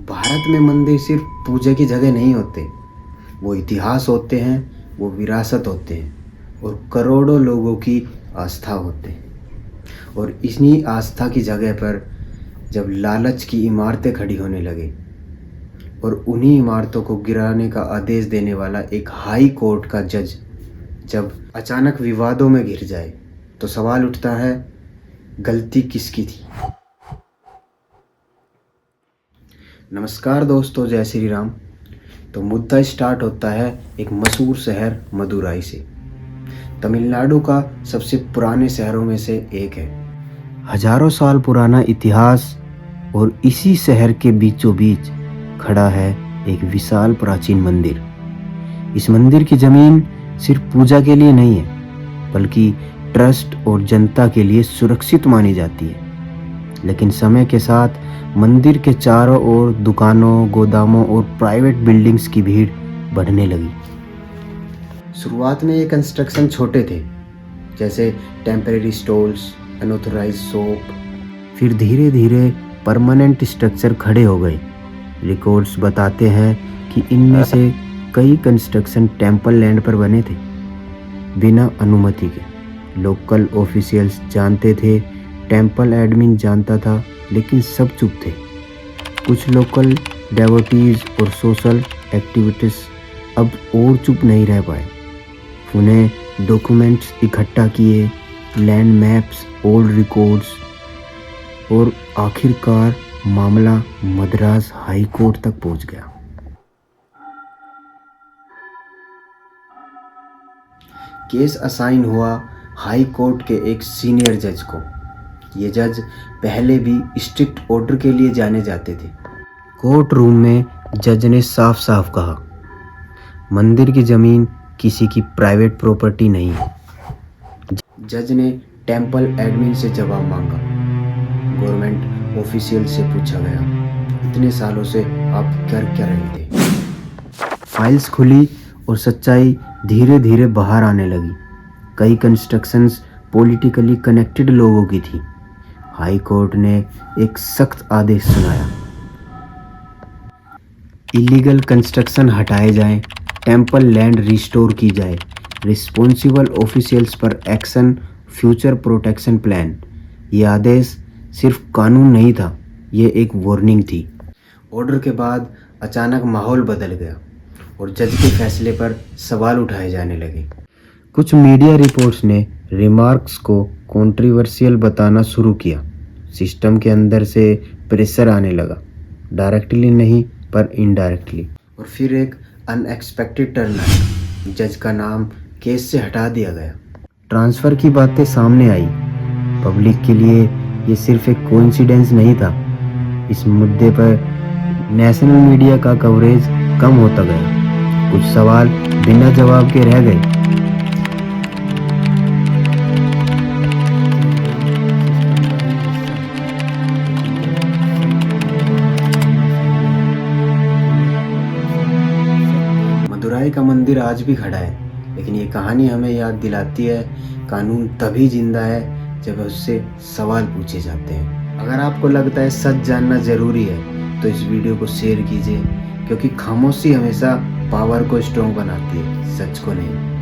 भारत में मंदिर सिर्फ पूजा की जगह नहीं होते, वो इतिहास होते हैं, वो विरासत होते हैं और करोड़ों लोगों की आस्था होते हैं। और इन्हीं आस्था की जगह पर जब लालच की इमारतें खड़ी होने लगे और उन्हीं इमारतों को गिराने का आदेश देने वाला एक हाई कोर्ट का जज जब अचानक विवादों में घिर जाए, तो सवाल उठता है, गलती किसकी थी? नमस्कार दोस्तों, जय श्री राम। तो मुद्दा स्टार्ट होता है एक मशहूर शहर मदुराई से। तमिलनाडु का सबसे पुराने शहरों में से एक है। हजारों साल पुराना इतिहास और इसी शहर के बीचों बीच खड़ा है एक विशाल प्राचीन मंदिर। इस मंदिर की जमीन सिर्फ पूजा के लिए नहीं है, बल्कि ट्रस्ट और जनता के लिए सुरक्षित मानी जाती है। लेकिन समय के साथ मंदिर के चारों ओर दुकानों, गोदामों और प्राइवेट बिल्डिंग्स की भीड़ बढ़ने लगी। शुरुआत में ये कंस्ट्रक्शन छोटे थे, जैसे टेम्परेरी स्टॉल्स, अनऑथराइज्ड शॉप। फिर धीरे धीरे परमानेंट स्ट्रक्चर खड़े हो गए। रिकॉर्ड्स बताते हैं कि इनमें से कई कंस्ट्रक्शन टेम्पल लैंड पर बने थे, बिना अनुमति के। लोकल ऑफिशियल्स जानते थे, टेम्पल एडमिन जानता था, लेकिन सब चुप थे। कुछ लोकल डेवोटीज और सोशल एक्टिविटीज अब और चुप नहीं रह पाए। उन्हें डॉक्यूमेंट्स इकट्ठा किए, लैंड मैप्स, ओल्ड रिकॉर्ड्स, और आखिरकार मामला मद्रास हाई कोर्ट तक पहुंच गया। केस असाइन हुआ हाई कोर्ट के एक सीनियर जज को। ये जज पहले भी स्ट्रिक्ट ऑर्डर के लिए जाने जाते थे। कोर्ट रूम में जज ने साफ साफ कहा, मंदिर की जमीन किसी की प्राइवेट प्रॉपर्टी नहीं है। जज ने टेम्पल एडमिन से जवाब मांगा। गवर्नमेंट ऑफिशियल से पूछा गया, इतने सालों से आप कर क्या रहे थे? फाइल्स खुली और सच्चाई धीरे धीरे बाहर आने लगी। कई कंस्ट्रक्शंस पॉलिटिकली कनेक्टेड लोगों की थी। हाई कोर्ट ने एक सख्त आदेश सुनाया, इलीगल कंस्ट्रक्शन हटाए जाएं, टेम्पल लैंड रिस्टोर की जाए, रिस्पॉन्सिबल ऑफिशियल्स पर एक्शन, फ्यूचर प्रोटेक्शन प्लान। ये आदेश सिर्फ कानून नहीं था, ये एक वार्निंग थी। ऑर्डर के बाद अचानक माहौल बदल गया और जज के फैसले पर सवाल उठाए जाने लगे। कुछ मीडिया रिपोर्ट्स ने रिमार्क्स को कंट्रोवर्शियल बताना शुरू किया। सिस्टम के अंदर से प्रेशर आने लगा, डायरेक्टली नहीं पर इनडायरेक्टली। और फिर एक अनएक्सपेक्टेड टर्न आया। जज का नाम केस से हटा दिया गया। ट्रांसफ़र की बातें सामने आई। पब्लिक के लिए ये सिर्फ एक कोइंसिडेंस नहीं था। इस मुद्दे पर नेशनल मीडिया का कवरेज कम होता गया। कुछ सवाल बिना जवाब के रह गए। मदुराई का मंदिर आज भी खड़ा है, लेकिन ये कहानी हमें याद दिलाती है, कानून तभी जिंदा है जब उससे सवाल पूछे जाते हैं। अगर आपको लगता है सच जानना ज़रूरी है, तो इस वीडियो को शेयर कीजिए, क्योंकि खामोशी हमेशा पावर को स्ट्रॉन्ग बनाती है, सच को नहीं।